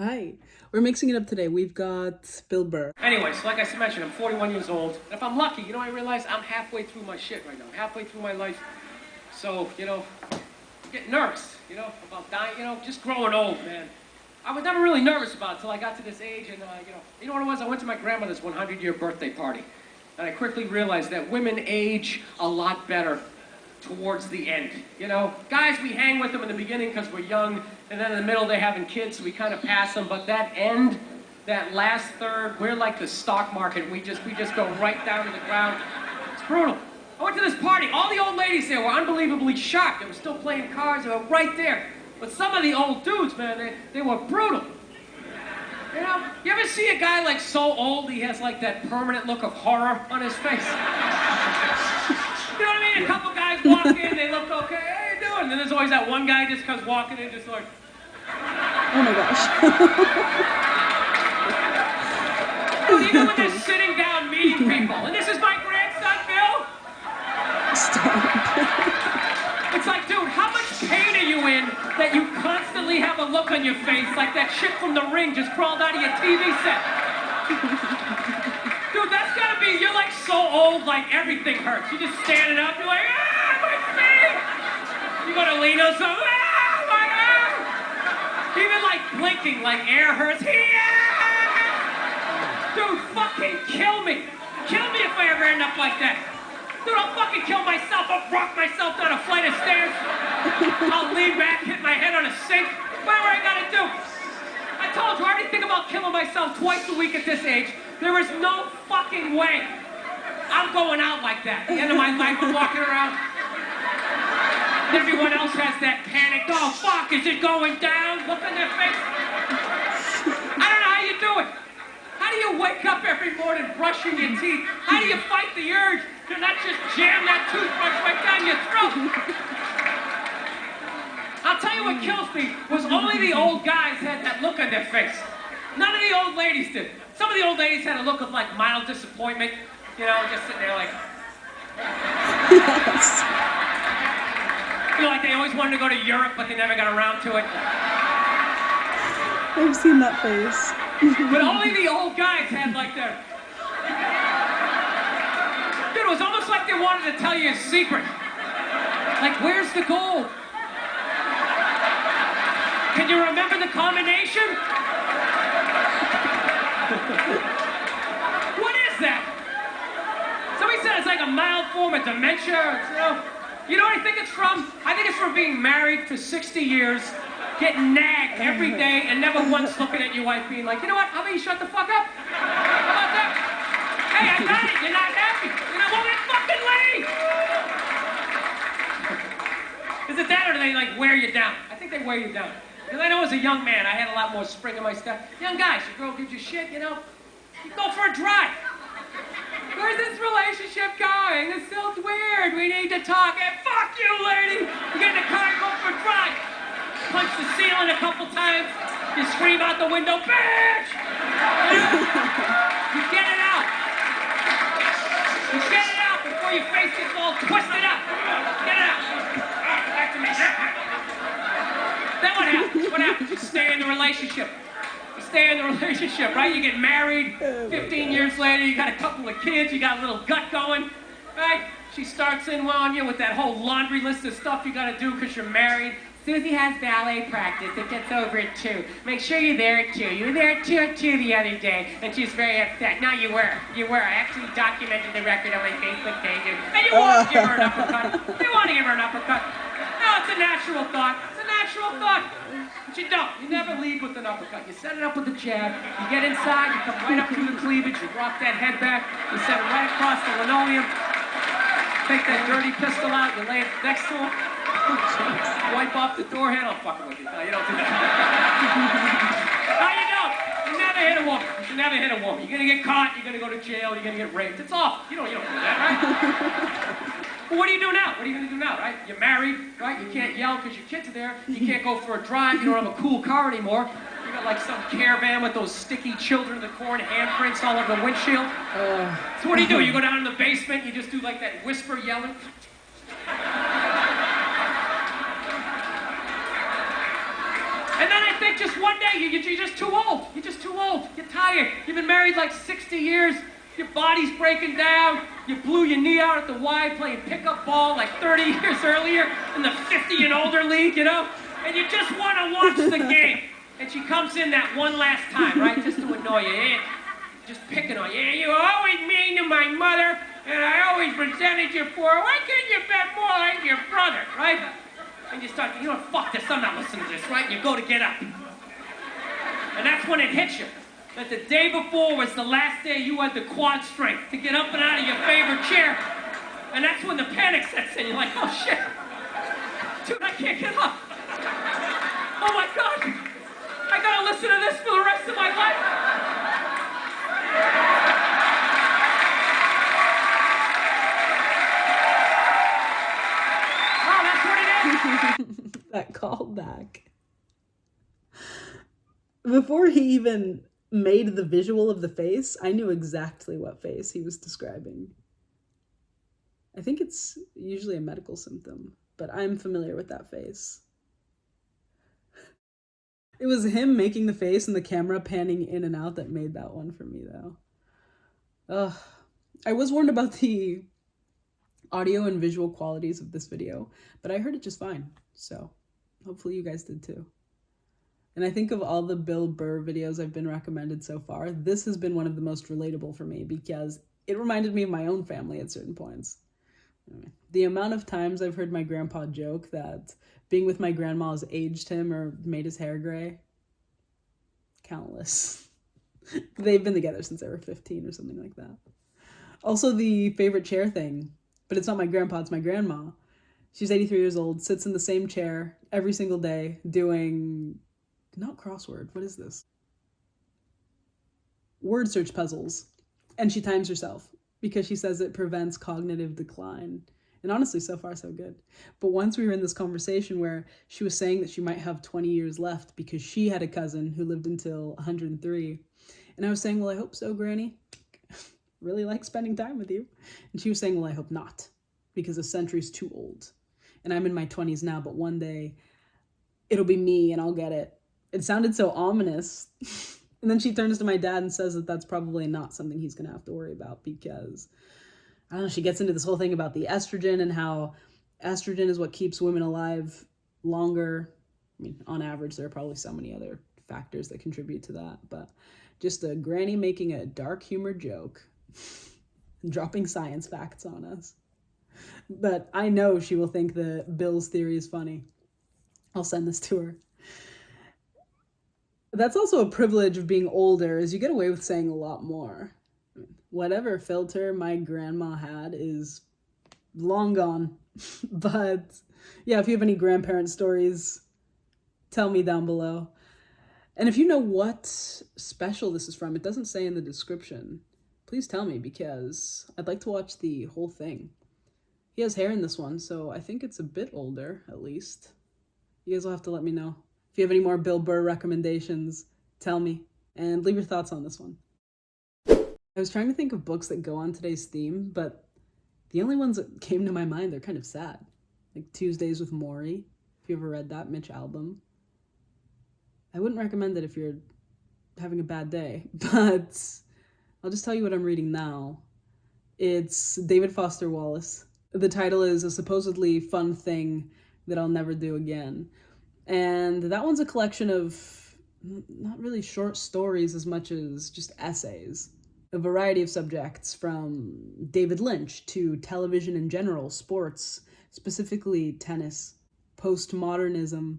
Hi. We're mixing it up today. We've got Burr. Anyway, so like I mentioned, I'm 41 years old. And if I'm lucky, I realize I'm halfway through my shit right now. Halfway through my life. So, I'm getting nervous, about dying, just growing old, man. I was never really nervous about it until I got to this age. And, you know what it was? I went to my grandmother's 100-year birthday party. And I quickly realized that women age a lot better towards the end. Guys, we hang with them in the beginning because we're young, and then in the middle they're having kids, so we kind of pass them. But that end, that last third, we're like the stock market. We just go right down to the ground. It's brutal. I went to this party. All the old ladies there were unbelievably sharp. They were still playing cards. They were right there. But some of the old dudes, man, they were brutal. You ever see a guy like so old he has like that permanent look of horror on his face? You know what I mean? A couple guys walk in, they look okay, how you doing? And then there's always that one guy just comes walking in just like... Oh my gosh. Even when they're sitting down meeting people, and this is my grandson, Bill. Stop. It's like, dude, how much pain are you in that you constantly have a look on your face like that shit from The Ring just crawled out of your TV set? Dude, that's gotta be, you're like so old, like everything hurts. You're just standing up, you're like, my face! You go to lean on something, my arm! Even like blinking, like air hurts. Dude, fucking kill me. Kill me if I ever end up like that. Dude, I'll fucking kill myself. I'll rock myself down a flight of stairs. I'll lean back, hit my head on a sink. Whatever I gotta do. I told you, I already think about killing myself twice a week at this age. There is no fucking way I'm going out like that. At the end of my life, I'm walking around. Everyone else has that panic. Oh, fuck, is it going down? Look in their face. I don't know how you do it. How do you wake up every morning brushing your teeth? How do you fight the urge to not just jam that toothbrush right down your throat? I'll tell you what kills me was only the old guys had that look on their face. None of the old ladies did. Some of the old ladies had a look of like mild disappointment, just sitting there like... Yes. Like they always wanted to go to Europe, but they never got around to it. I've seen that face. But only the old guys had like that. Dude, it was almost like they wanted to tell you a secret. Like, where's the gold? Can you remember the combination? What is that? Somebody said it's like a mild form of dementia. You know what I think it's from? I think it's from being married for 60 years, getting nagged every day, and never once looking at your wife being like, you know what, how about you shut the fuck up? How about that? Hey, I got it, you're not happy. You're not willing to fucking leave. Is it that, or do they like wear you down? I think they wear you down. Because I know as a young man, I had a lot more spring in my step. Young guys, your girl gives you shit, you go for a drive. Where's this relationship going? It's still weird. We need to talk. Hey, fuck you, lady. You get in the car and go for a drive. Punch the ceiling a couple times. You scream out the window, bitch! You get it out. You get it out before your face gets all twisted up. Get it out. Back to me. Then what happens? What happens? You stay in the relationship. You stay in the relationship, right? You get married. 15 years later, you got a couple of kids. You got a little gut going, right? She starts in on you with that whole laundry list of stuff you got to do because you're married. Susie has ballet practice. It gets over it too. Make sure you're there at 2. You were there at 2 the other day, and she's very upset. No, you were. You were. I actually documented the record on my Facebook page. And you want to give her an uppercut. You want to give her an uppercut. No, it's a natural thought. It's a natural thought. But you don't. You never lead with an uppercut. You set it up with a jab. You get inside. You come right up through the cleavage. You rock that head back. You set it right across the linoleum. Take that dirty pistol out. You lay it next to him. Wipe off the door handle. I'm fucking with you. No, you don't do that. No, you don't. You never hit a woman. You should never hit a woman. You're gonna get caught. You're gonna go to jail. You're gonna get raped. It's awful. You don't do that, right? Well, what do you do now? What are you gonna do now, right? You're married, right? You can't yell because your kids are there. You can't go for a drive. You don't have a cool car anymore. You got like some caravan with those sticky children of the corn handprints all over the windshield. So what do? You go down in the basement. You just do like that whisper yelling. And then I I think just one day you're just too old. You're just too old. You're tired. You've been married like 60 years. Your body's breaking down. You blew your knee out at the Y playing pickup ball like 30 years earlier in the 50 and older league, you know? And you just want to watch the game. And she comes in that one last time, right? Just to annoy you. Yeah, just picking on you. Yeah, you always mean to my mother, and I always resented you for her. Why couldn't you bet more like your brother, right? And you start, you know, fuck this, I'm not listening to this, right? You go to get up. And that's when it hits you. That the day before was the last day you had the quad strength to get up and out of your favorite chair. And that's when the panic sets in. You're like, oh shit. Dude, I can't get up. Oh my God. I gotta listen to this for the rest of my life. Oh, that's what it is. That callback. Before he even made the visual of the face, I knew exactly what face he was describing. I think it's usually a medical symptom, but I'm familiar with that face. It was him making the face and the camera panning in and out that made that one for me, though. Ugh. I was warned about the audio and visual qualities of this video, but I heard it just fine, so hopefully you guys did too. And I think of all the Bill Burr videos I've been recommended so far, this has been one of the most relatable for me because it reminded me of my own family at certain points. The amount of times I've heard my grandpa joke that being with my grandma has aged him or made his hair gray, countless. They've been together since they were 15 or something like that. Also the favorite chair thing, but it's not my grandpa, it's my grandma. She's 83 years old, sits in the same chair every single day doing... not crossword, what is this? Word search puzzles. And she times herself because she says it prevents cognitive decline. And honestly, so far, so good. But once we were in this conversation where she was saying that she might have 20 years left because she had a cousin who lived until 103. And I was saying, well, I hope so, Granny. Really like spending time with you. And she was saying, well, I hope not, because a century's too old. And I'm in my 20s now, but one day it'll be me and I'll get it. It sounded so ominous. And then she turns to my dad and says that that's probably not something he's going to have to worry about because, I don't know, she gets into this whole thing about the estrogen and how estrogen is what keeps women alive longer. I mean, on average, there are probably so many other factors that contribute to that, but just a granny making a dark humor joke, dropping science facts on us. But I know she will think that Bill's theory is funny. I'll send this to her. That's also a privilege of being older, is you get away with saying a lot more. Whatever filter my grandma had is long gone. But yeah, if you have any grandparent stories, tell me down below. And if you know what special this is from, it doesn't say in the description, please tell me because I'd like to watch the whole thing. He has hair in this one, so I think it's a bit older, at least. You guys will have to let me know. If you have any more Bill Burr recommendations, tell me, and leave your thoughts on this one. I was trying to think of books that go on today's theme, but the only ones that came to my mind are kind of sad. Like Tuesdays with Morrie, if you ever read that, Mitch Albom. I wouldn't recommend it if you're having a bad day, but I'll just tell you what I'm reading now. It's David Foster Wallace. The title is A Supposedly Fun Thing That I'll Never Do Again. And that one's a collection of not really short stories as much as just essays. A variety of subjects from David Lynch to television in general, sports, specifically tennis, postmodernism.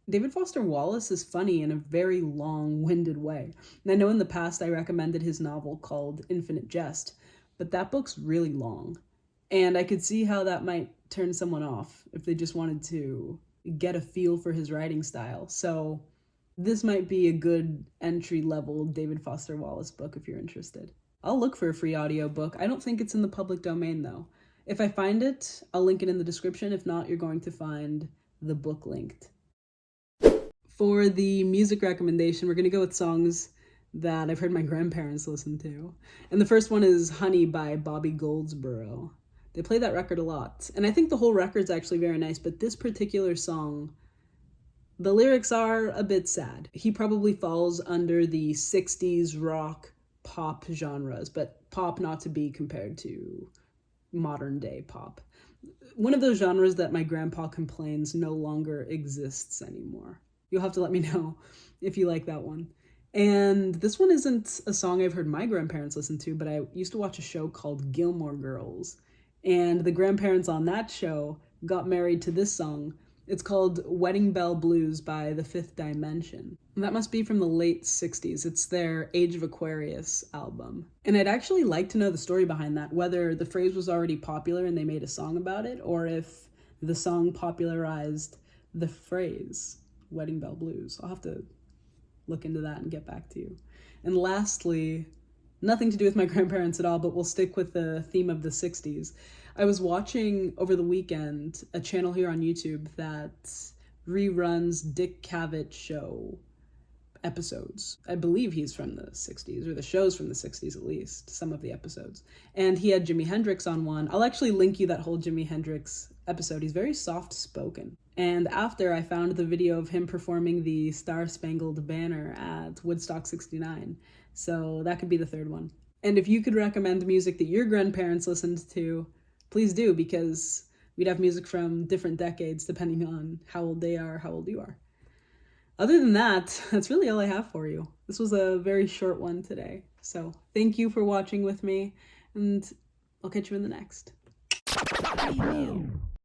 David Foster Wallace is funny in a very long-winded way. And I know in the past I recommended his novel called Infinite Jest, but that book's really long. And I could see how that might turn someone off if they just wanted to get a feel for his writing style. So this might be a good entry-level David Foster Wallace book if you're interested. I'll look for a free audiobook. I don't think it's in the public domain though. If I find it, I'll link it in the description. If not, you're going to find the book linked. For the music recommendation, we're going to go with songs that I've heard my grandparents listen to. And the first one is Honey by Bobby Goldsboro. They play that record a lot. And I think the whole record's actually very nice, but this particular song The lyrics are a bit sad. He probably falls under the 60s rock pop genres, but pop not to be compared to modern day pop. One of those genres that my grandpa complains no longer exists anymore. You'll have to let me know if you like that one. And this one isn't a song I've heard my grandparents listen to, but I used to watch a show called Gilmore Girls. And the grandparents on that show got married to this song. It's called Wedding Bell Blues by The Fifth Dimension. And that must be from the late 60s. It's their Age of Aquarius album. And I'd actually like to know the story behind that, whether the phrase was already popular and they made a song about it, or if the song popularized the phrase Wedding Bell Blues. I'll have to look into that and get back to you. And lastly, nothing to do with my grandparents at all, but we'll stick with the theme of the 60s. I was watching over the weekend a channel here on YouTube that reruns Dick Cavett show episodes. I believe he's from the 60s, or the show's from the 60s at least, some of the episodes. And he had Jimi Hendrix on one. I'll actually link you that whole Jimi Hendrix episode. He's very soft-spoken. And after, I found the video of him performing the Star Spangled Banner at Woodstock 69. So that could be the third one. And if you could recommend music that your grandparents listened to, please do, because we'd have music from different decades depending on how old they are, how old you are. Other than that, that's really all I have for you. This was a very short one today. So thank you for watching with me, and I'll catch you in the next.